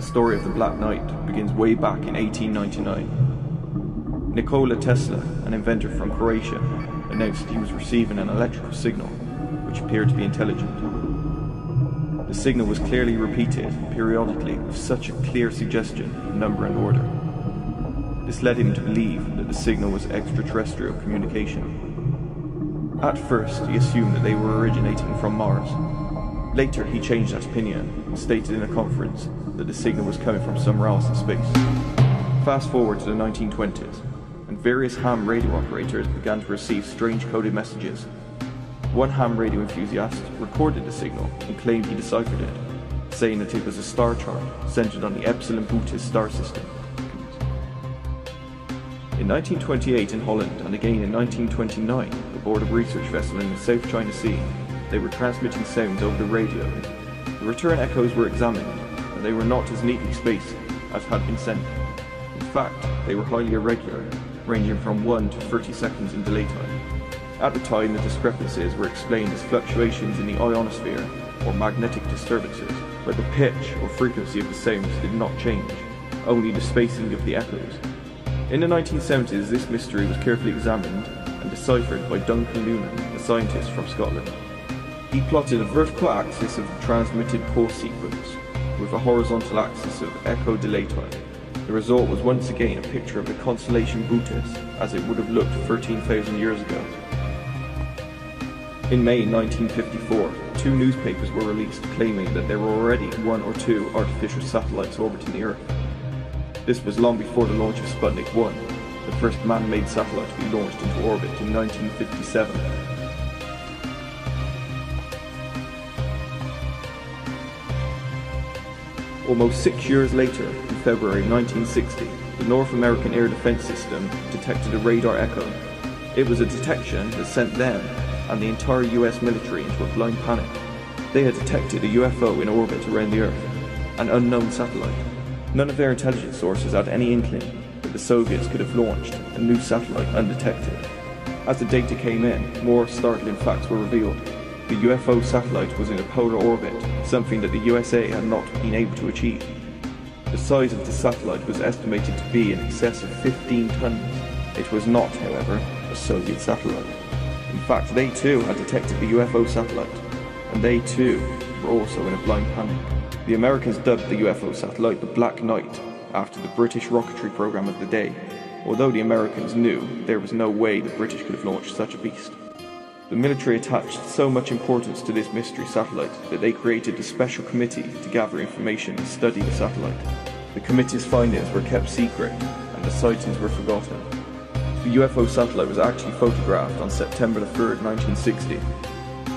story of the Black Knight begins way back in 1899. Nikola Tesla, an inventor from Croatia, announced he was receiving an electrical signal which appeared to be intelligent. The signal was clearly repeated periodically with such a clear suggestion of number and order. This led him to believe that the signal was extraterrestrial communication. At first, he assumed that they were originating from Mars. Later, he changed that opinion and stated in a conference that the signal was coming from somewhere else in space. Fast forward to the 1920s, and various ham radio operators began to receive strange coded messages. One ham radio enthusiast recorded the signal and claimed he deciphered it, saying that it was a star chart centered on the Epsilon Bootis star system. In 1928 in Holland and again in 1929 aboard a research vessel in the South China Sea, they were transmitting sounds over the radio. The return echoes were examined, and they were not as neatly spaced as had been sent. In fact, they were highly irregular, ranging from 1 to 30 seconds in delay time. At the time, the discrepancies were explained as fluctuations in the ionosphere, or magnetic disturbances, where the pitch or frequency of the sounds did not change, only the spacing of the echoes. In the 1970s, this mystery was carefully examined and deciphered by Duncan Lunan, a scientist from Scotland. He plotted a vertical axis of the transmitted pulse sequence with a horizontal axis of echo delay time. The result was once again a picture of the constellation Bootis as it would have looked 13,000 years ago. In May 1954, 2 newspapers were released claiming that there were already 1 or 2 artificial satellites orbiting the Earth. This was long before the launch of Sputnik 1, the first man-made satellite to be launched into orbit in 1957. Almost 6 years later, in February 1960, the North American Air Defense System detected a radar echo. It was a detection that sent them and the entire US military into a blind panic. They had detected a UFO in orbit around the Earth, an unknown satellite. None of their intelligence sources had any inkling that the Soviets could have launched a new satellite undetected. As the data came in, more startling facts were revealed. The UFO satellite was in a polar orbit, something that the USA had not been able to achieve. The size of the satellite was estimated to be in excess of 15 tons. It was not, however, a Soviet satellite. In fact, they too had detected the UFO satellite, and they too were also in a blind panic. The Americans dubbed the UFO satellite the Black Knight, after the British rocketry program of the day, although the Americans knew there was no way the British could have launched such a beast. The military attached so much importance to this mystery satellite that they created a special committee to gather information and study the satellite. The committee's findings were kept secret, and the sightings were forgotten. The UFO satellite was actually photographed on September 3rd, 1960,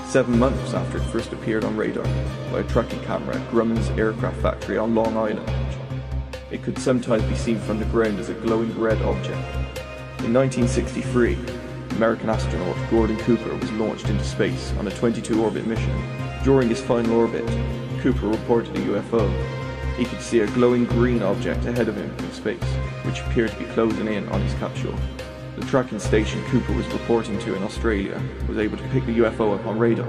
7 months after it first appeared on radar, by a tracking camera at Grumman's aircraft factory on Long Island. It could sometimes be seen from the ground as a glowing red object. In 1963, American astronaut Gordon Cooper was launched into space on a 22-orbit mission. During his final orbit, Cooper reported a UFO. He could see a glowing green object ahead of him in space, which appeared to be closing in on his capsule. The tracking station Cooper was reporting to in Australia was able to pick the UFO up on radar.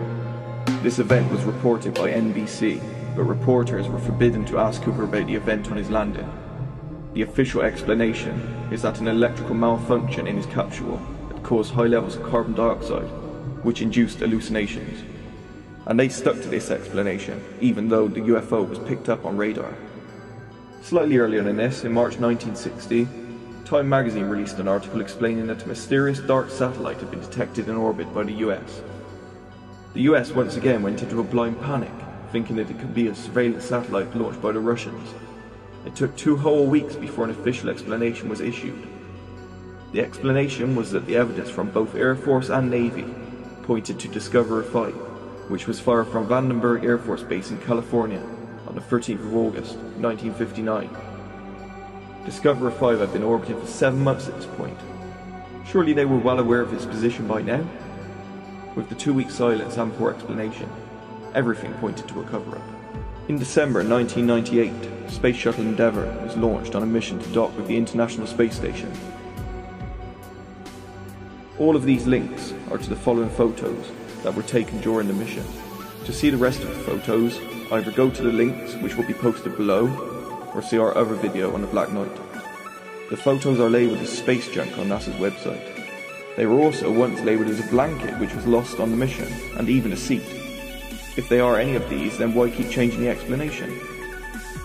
This event was reported by NBC, but reporters were forbidden to ask Cooper about the event on his landing. The official explanation is that an electrical malfunction in his capsule had caused high levels of carbon dioxide, which induced hallucinations. And they stuck to this explanation, even though the UFO was picked up on radar. Slightly earlier than this, in March 1960, Time magazine released an article explaining that a mysterious dark satellite had been detected in orbit by the US. The US once again went into a blind panic, thinking that it could be a surveillance satellite launched by the Russians. It took 2 whole weeks before an official explanation was issued. The explanation was that the evidence from both Air Force and Navy pointed to Discoverer 5, which was fired from Vandenberg Air Force Base in California on the 13th of August, 1959. Discoverer 5 had been orbiting for 7 months at this point. Surely they were well aware of its position by now? With the 2-week silence and poor explanation, everything pointed to a cover-up. In December 1998, Space Shuttle Endeavour was launched on a mission to dock with the International Space Station. All of these links are to the following photos that were taken during the mission. To see the rest of the photos, either go to the links which will be posted below, or see our other video on the Black Knight. The photos are labelled as space junk on NASA's website. They were also once labelled as a blanket which was lost on the mission, and even a seat. If they are any of these, then why keep changing the explanation?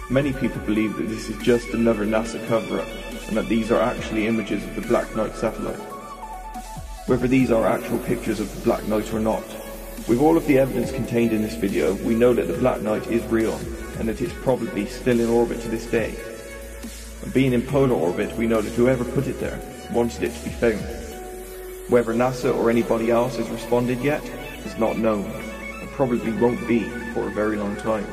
Many people believe that this is just another NASA cover-up, and that these are actually images of the Black Knight satellite. Whether these are actual pictures of the Black Knight or not, with all of the evidence contained in this video, we know that the Black Knight is real, and that it's probably still in orbit to this day. And being in polar orbit, we know that whoever put it there wanted it to be found. Whether NASA or anybody else has responded yet is not known, and probably won't be for a very long time.